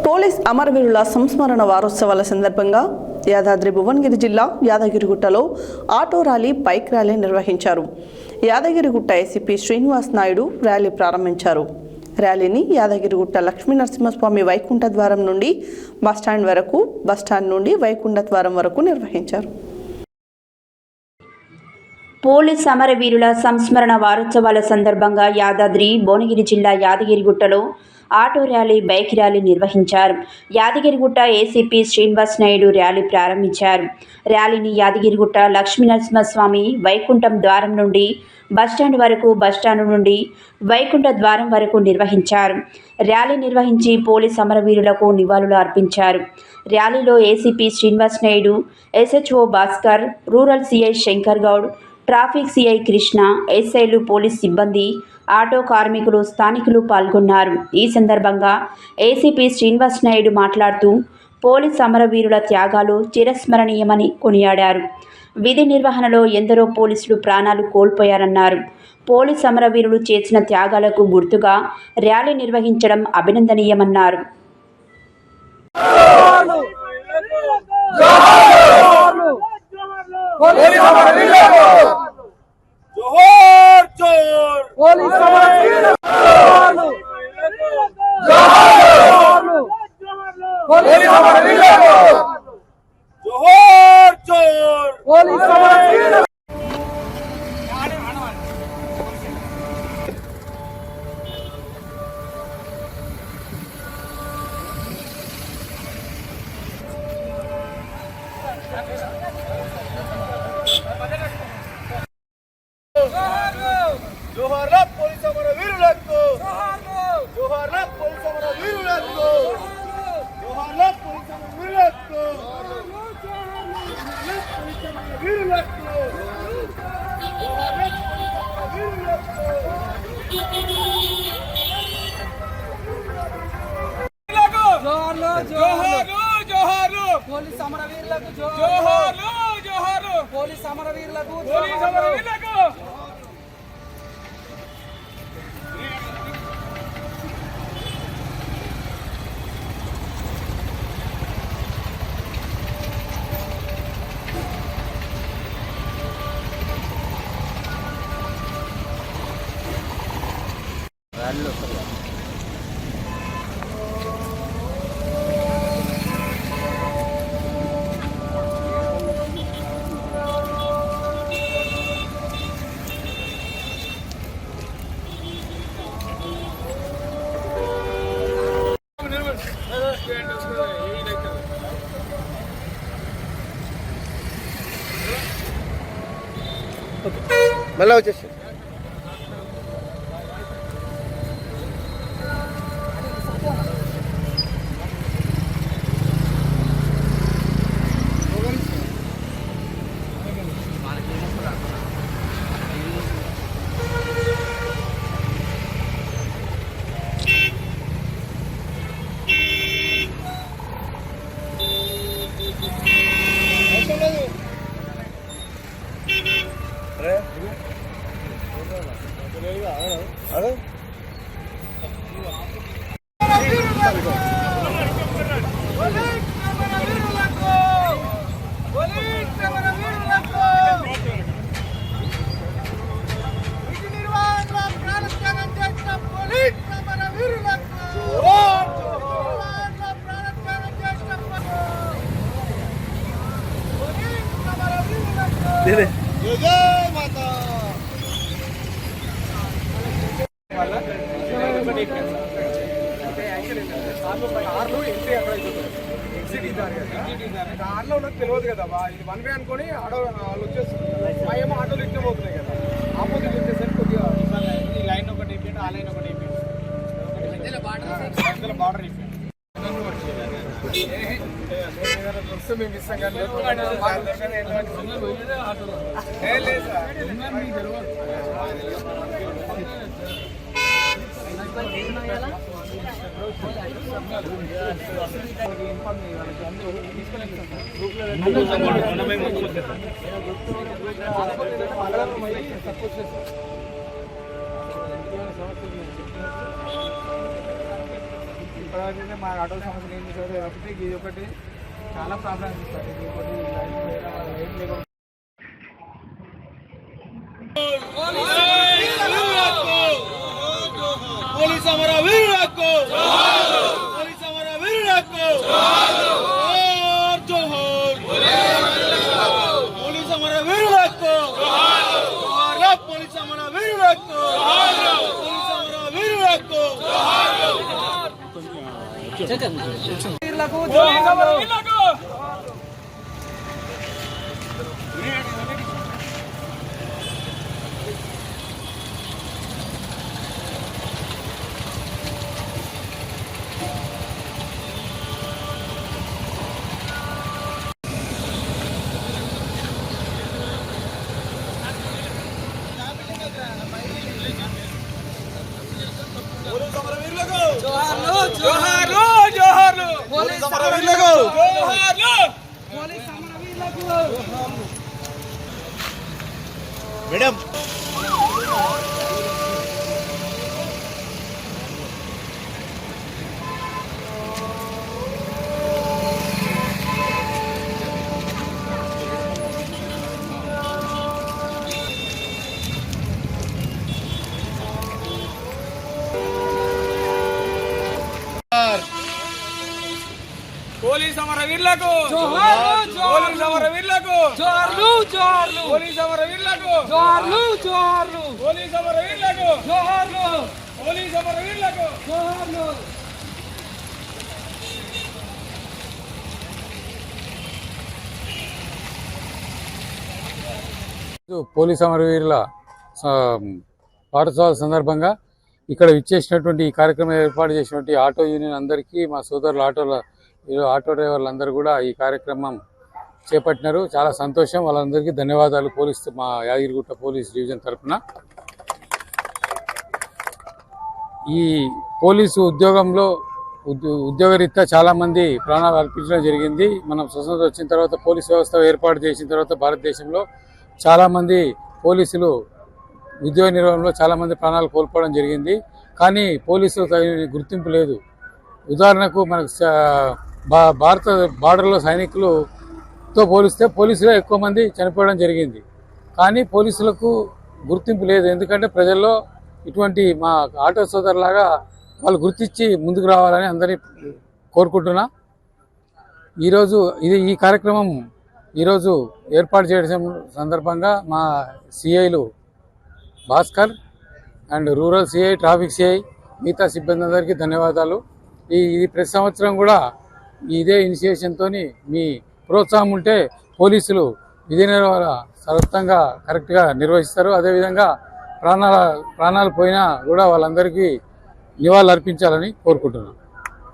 Police అమరవీరుల సంస్మరణ వారోత్సవాల సందర్భంగా యాదాద్రి భువనగిరి జిల్లా యాదగిరిగుట్టలో ఆటో ర్యాలీ, బైక్ ర్యాలీ నిర్వహించారు. యాదగిరిగుట్ట ఏసీపీ శ్రీనివాస్ నాయుడు ర్యాలీ ప్రారంభించారు. ర్యాలీని యాదగిరిగుట్ట లక్ష్మీ నరసింహస్వామి వైకుంఠ ద్వారం నుండి బస్టాండ్ వరకు, బస్టాండ్ నుండి వైకుంఠ ద్వారం వరకు నిర్వహించారు. పోలీస్ అమరవీరుల సంస్మరణ వారోత్సవాల సందర్భంగా యాదాద్రి భువనగిరి జిల్లా యాదగిరిగుట్టలో ఆటో ర్యాలీ, బైక్ ర్యాలీ నిర్వహించారు. యాదగిరిగుట్ట ఏసీపీ శ్రీనివాస్ నాయుడు ర్యాలీ ప్రారంభించారు. ర్యాలీని యాదగిరిగుట్ట లక్ష్మీ నరసింహస్వామి వైకుంఠం ద్వారం నుండి బస్టాండ్ వరకు, బస్టాండ్ నుండి వైకుంఠ ద్వారం వరకు నిర్వహించారు. ర్యాలీ నిర్వహించి పోలీస్ అమరవీరులకు నివాళులు అర్పించారు. ర్యాలీలో ACP Srinivas Naidu, SHO Bhaskar, rural CI Shankar Goud, traffic CI Krishna, ఎస్ఐలు, పోలీస్ సిబ్బంది, ఆటో కార్మికులు, స్థానికులు పాల్గొన్నారు. ఈ సందర్భంగా ఏసీపీ శ్రీనివాస్ నాయుడు మాట్లాడుతూ పోలీస్ అమరవీరుల త్యాగాలు చిరస్మరణీయమని కొనియాడారు. విధి నిర్వహణలో ఎందరో పోలీసులు ప్రాణాలు కోల్పోయారన్నారు. పోలీస్ అమరవీరులు చేసిన త్యాగాలకు గుర్తుగా ర్యాలీ నిర్వహించడం అభినందనీయమన్నారు. పోలీస్ అమరవీరులకు జోహార్లు, జోహార్లు. పోలీస్ అమరవీరులకు మళ్ళీ వచ్చేసి కార్లో నాకు తెలియదు కదా, ఇది వన్ వే అనుకుని ఆటో వాళ్ళు వచ్చేస్తారు. మా ఏమో ఆటోలు ఇట్లా పోతున్నాయి కదా, ఆపోజిట్ వచ్చేసరికి కొద్దిగా ఈ లైన్ ఒకటి అయిపోయింది, ఆ లైన్ ఒకటి అయిపోయింది, బార్డర్ అయిపోయింది. వస్తే మేము ఇస్తాం కానీ ఇప్పటివరకు మా ఆటో సమస్యలు ఏం చేసేది కాబట్టి ఇది ఒకటి చాలా ప్రాబ్లమ్స్ ఇస్తారు. ఇది ఒకటి ఏం లేకుండా పోలీస్ అమరవీరులకు పోలీస్ అమరవీరులకు జోహార్ పోలీస్ అమరవీరులకు పోలీస్ అమరవీరులకు పోలీస్ అమరవీరులకు వీరులకు జోహార్. జోహార్లు జోహార్లు జోహార్లు పోలీస్ అమరవీరులకు జోహార్లు పోలీస్ అమరవీరులకు మేడం పోలీస్ అమరవీరులకు జోహార్లు పోలీస్ అమరవీరులకు జోహార్లు జోహార్లు పోలీస్ అమరవీరులకు జోహార్లు జోహార్లు పోలీస్ అమరవీరులకు జోహార్లు పోలీస్ అమరవీరులకు జోహార్లు. పోలీస్ అమరవీరుల వారోత్సవాల సందర్భంగా ఇక్కడ ఇచ్చేసినటువంటి ఈ కార్యక్రమం ఏర్పాటు చేసినటువంటి ఆటో యూనియన్ అందరికీ మా సోదరులు ఆటో డ్రైవర్లు అందరూ కూడా ఈ కార్యక్రమం చేపట్టినారు. చాలా సంతోషం. వాళ్ళందరికీ ధన్యవాదాలు మా యాదగిరిగుట్ట పోలీస్ డివిజన్ తరఫున. ఈ పోలీసు ఉద్యోగంలో ఉద్యోగరీత్యా చాలామంది ప్రాణాలు అర్పించడం జరిగింది. మనం స్వతంత్రం వచ్చిన తర్వాత పోలీస్ వ్యవస్థ ఏర్పాటు చేసిన తర్వాత భారతదేశంలో చాలామంది పోలీసులు ఉద్యోగ నిర్వహణలో చాలామంది ప్రాణాలు కోల్పోవడం జరిగింది. కానీ పోలీసులు తగిన గుర్తింపు లేదు. ఉదాహరణకు మనకు భారత బార్డర్లో సైనికులతో పోలిస్తే పోలీసులే ఎక్కువ మంది చనిపోవడం జరిగింది. కానీ పోలీసులకు గుర్తింపు లేదు. ఎందుకంటే ప్రజల్లో ఇటువంటి మా ఆటో సోదరులాగా వాళ్ళు గుర్తించి ముందుకు రావాలని అందరినీ కోరుకుంటున్నా. ఈరోజు ఈ కార్యక్రమం ఈరోజు ఏర్పాటు చేయడం సందర్భంగా మా సిఐలు Bhaskar and rural CI, traffic CI, మిగతా సిబ్బంది అందరికీ ధన్యవాదాలు. ఇది ప్రతి సంవత్సరం కూడా ఇదే ఇనిషియేషన్తో మీ ప్రోత్సాహం ఉంటే పోలీసులు విధి నిర్వహణ సర్వత్రంగా కరెక్ట్గా నిర్వహిస్తారు. అదేవిధంగా ప్రాణాలు పోయినా కూడా వాళ్ళందరికీ నివాళులు అర్పించాలని కోరుకుంటున్నాను.